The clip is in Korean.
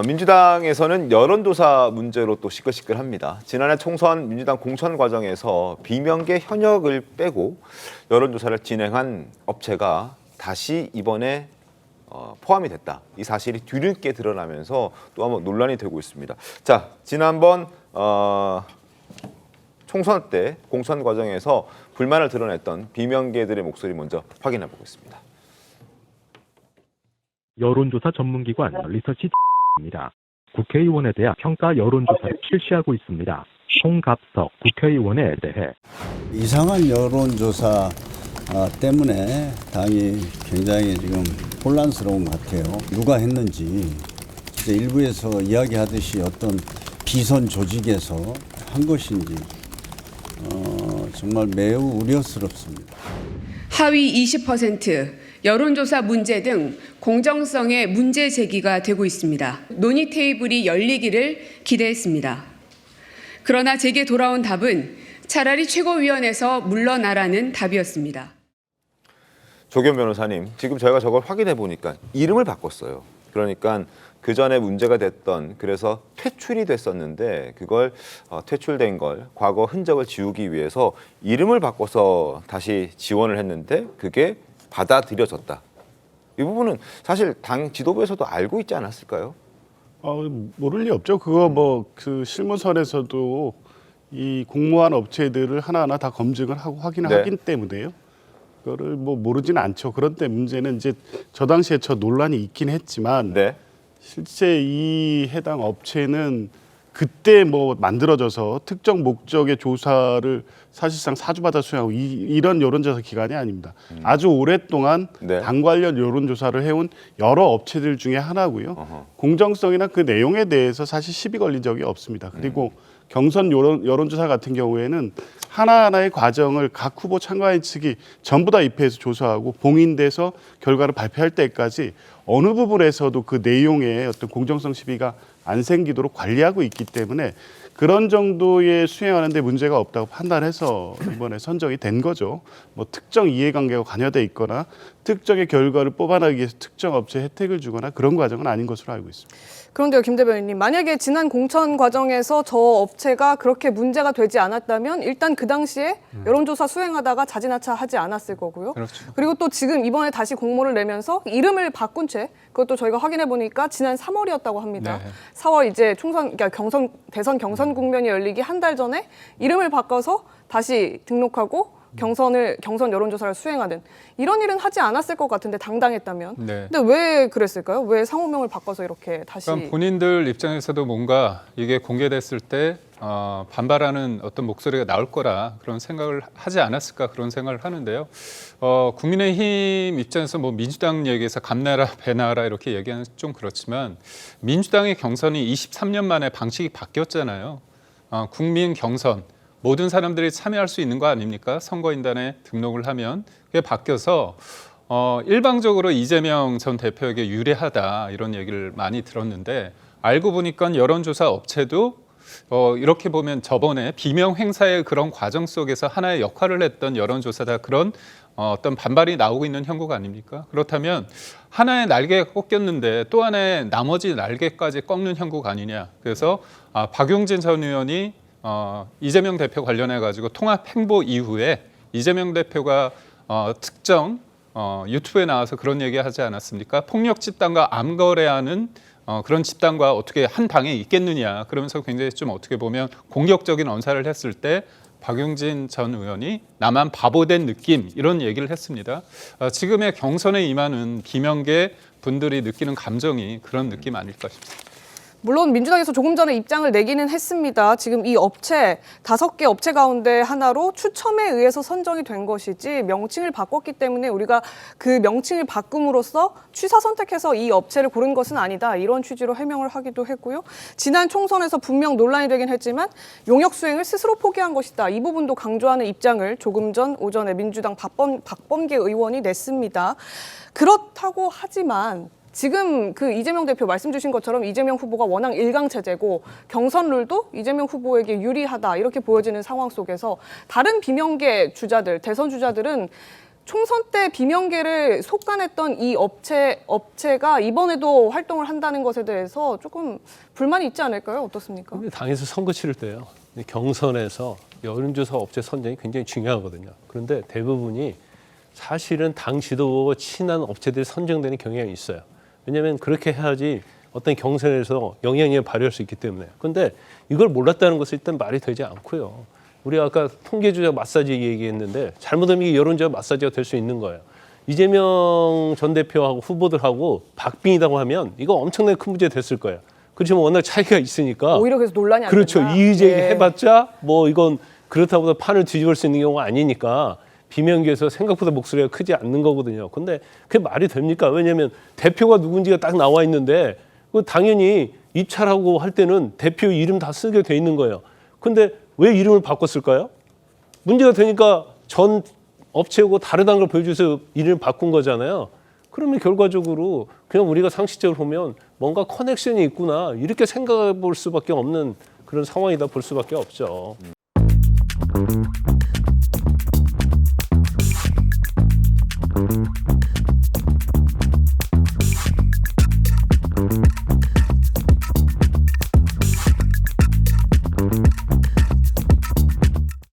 민주당에서는 여론조사 문제로 또 시끌시끌합니다. 지난해 총선 민주당 공천 과정에서 비명계 현역을 빼고 여론조사를 진행한 업체가 다시 이번에 포함이 됐다. 이 사실이 뒤늦게 드러나면서 또 한번 논란이 되고 있습니다. 자, 지난번 총선 때 공천 과정에서 불만을 드러냈던 비명계들의 목소리 먼저 확인해 보겠습니다. 여론조사 전문기관 리서치입니다. 국회의원에 대한 평가 여론조사를 실시하고 있습니다. 송갑석 국회의원에 대해 이상한 여론조사 때문에 당이 굉장히 지금 혼란스러운 것 같아요. 누가 했는지 진짜 일부에서 이야기하듯이 어떤 비선 조직에서 한 것인지 정말 매우 우려스럽습니다. 하위 20%, 여론조사 문제 등 공정성의 문제 제기가 되고 있습니다. 논의 테이블이 열리기를 기대했습니다. 그러나 제게 돌아온 답은 차라리 최고위원회에서 물러나라는 답이었습니다. 조경 변호사님, 지금 저희가 저걸 확인해 보니까 이름을 바꿨어요. 그러니까 그 전에 문제가 됐던, 그래서 퇴출이 됐었는데 그걸 퇴출된 걸 과거 흔적을 지우기 위해서 이름을 바꿔서 다시 지원을 했는데 그게 받아들여졌다. 이 부분은 사실 당 지도부에서도 알고 있지 않았을까요? 모를 리 없죠. 그거 그 실무선에서도 이 공모한 업체들을 하나하나 다 검증을 하고 확인을 하기 때문에요. 그거를 모르지는 않죠. 그런데 문제는 이제 저 당시에 저 논란이 있긴 했지만 실제 이 해당 업체는 그때 만들어져서 특정 목적의 조사를 사실상 사주받아 수행하고 이런 여론조사 기관이 아닙니다. 아주 오랫동안 당 관련 여론조사를 해온 여러 업체들 중에 하나고요. 공정성이나 그 내용에 대해서 사실 시비 걸린 적이 없습니다. 그리고 경선 여론조사 같은 경우에는 하나하나의 과정을 각 후보 참가인 측이 전부 다 입회해서 조사하고 봉인돼서 결과를 발표할 때까지 어느 부분에서도 그 내용에 어떤 공정성 시비가 안 생기도록 관리하고 있기 때문에 그런 정도의 수행하는 데 문제가 없다고 판단해서 이번에 선정이 된 거죠. 특정 이해관계가 관여돼 있거나 특정의 결과를 뽑아내기 위해서 특정 업체에 혜택을 주거나 그런 과정은 아닌 것으로 알고 있습니다. 그런데요, 김 대변인님, 만약에 지난 공천 과정에서 저 업체가 그렇게 문제가 되지 않았다면 일단 그 당시에 여론조사 수행하다가 자진하차하지 않았을 거고요. 그렇죠. 그리고 또 지금 이번에 다시 공모를 내면서 이름을 바꾼 채, 그것도 저희가 확인해 보니까 지난 3월이었다고 합니다. 네. 4월 이제 그러니까 대선 경선 국면이 열리기 한 달 전에 이름을 바꿔서 다시 등록하고 경선 여론조사를 수행하는 이런 일은 하지 않았을 것 같은데, 당당했다면. 네. 근데 왜 그랬을까요? 왜 상호명을 바꿔서 이렇게 다시? 그러니까 본인들 입장에서도 뭔가 이게 공개됐을 때 반발하는 어떤 목소리가 나올 거라 그런 생각을 하지 않았을까, 그런 생각을 하는데요. 국민의힘 입장에서 민주당 얘기해서 감나라 배나라 이렇게 얘기하는 좀 그렇지만, 민주당의 경선이 23년 만에 방식이 바뀌었잖아요. 국민 경선. 모든 사람들이 참여할 수 있는 거 아닙니까? 선거인단에 등록을 하면. 그게 바뀌어서 일방적으로 이재명 전 대표에게 유리하다, 이런 얘기를 많이 들었는데, 알고 보니까 여론조사 업체도 이렇게 보면 저번에 비명 행사의 그런 과정 속에서 하나의 역할을 했던 여론조사다, 그런 어떤 반발이 나오고 있는 형국 아닙니까? 그렇다면 하나의 날개가 꺾였는데 또 하나의 나머지 날개까지 꺾는 형국 아니냐. 그래서 박용진 전 의원이 이재명 대표 관련해 가지고 통합 행보 이후에 이재명 대표가 특정 유튜브에 나와서 그런 얘기하지 않았습니까? 폭력 집단과 암 거래하는 그런 집단과 어떻게 한 당에 있겠느냐. 그러면서 굉장히 좀 어떻게 보면 공격적인 언사를 했을 때 박용진 전 의원이 나만 바보된 느낌, 이런 얘기를 했습니다. 지금의 경선에 임하는 비명계 분들이 느끼는 감정이 그런 느낌 아닐까 싶습니다. 물론 민주당에서 조금 전에 입장을 내기는 했습니다. 지금 이 업체 5개 업체 가운데 하나로 추첨에 의해서 선정이 된 것이지 명칭을 바꿨기 때문에 우리가 그 명칭을 바꿈으로써 취사 선택해서 이 업체를 고른 것은 아니다, 이런 취지로 해명을 하기도 했고요. 지난 총선에서 분명 논란이 되긴 했지만 용역 수행을 스스로 포기한 것이다, 이 부분도 강조하는 입장을 조금 전 오전에 민주당 박범계 의원이 냈습니다. 그렇다고 하지만 지금 그 이재명 대표 말씀 주신 것처럼 이재명 후보가 워낙 일강체제고 경선 룰도 이재명 후보에게 유리하다, 이렇게 보여지는 상황 속에서 다른 비명계 주자들, 대선 주자들은 총선 때 비명계를 속간했던 이 업체가 이번에도 활동을 한다는 것에 대해서 조금 불만이 있지 않을까요? 어떻습니까? 근데 당에서 선거 치를 때요. 경선에서 여론조사 업체 선정이 굉장히 중요하거든요. 그런데 대부분이 사실은 당 지도부와 친한 업체들이 선정되는 경향이 있어요. 왜냐하면 그렇게 해야지 어떤 경선에서 영향력을 발휘할 수 있기 때문에. 그런데 이걸 몰랐다는 것은 일단 말이 되지 않고요. 우리가 아까 통계조작 마사지 얘기했는데 잘못하면 이게 여론조작 마사지가 될 수 있는 거예요. 이재명 전 대표하고 후보들하고 박빙이라고 하면 이거 엄청나게 큰 문제 됐을 거예요. 그렇지만 워낙 차이가 있으니까 오히려 그래서 논란이 안 그렇죠. 된다. 이의제기 예. 해봤자 뭐 이건 그렇다고 판을 뒤집을 수 있는 경우가 아니니까 비명계에서 생각보다 목소리가 크지 않는 거거든요. 근데 그게 말이 됩니까? 왜냐하면 대표가 누군지가 딱 나와 있는데 그 당연히 입찰하고 할 때는 대표 이름 다 쓰게 돼 있는 거예요. 근데 왜 이름을 바꿨을까요? 문제가 되니까 전 업체하고 다르다는 걸 보여줘서 이름을 바꾼 거잖아요. 그러면 결과적으로 그냥 우리가 상식적으로 보면 뭔가 커넥션이 있구나 이렇게 생각해 볼 수밖에 없는 그런 상황이다 볼 수밖에 없죠.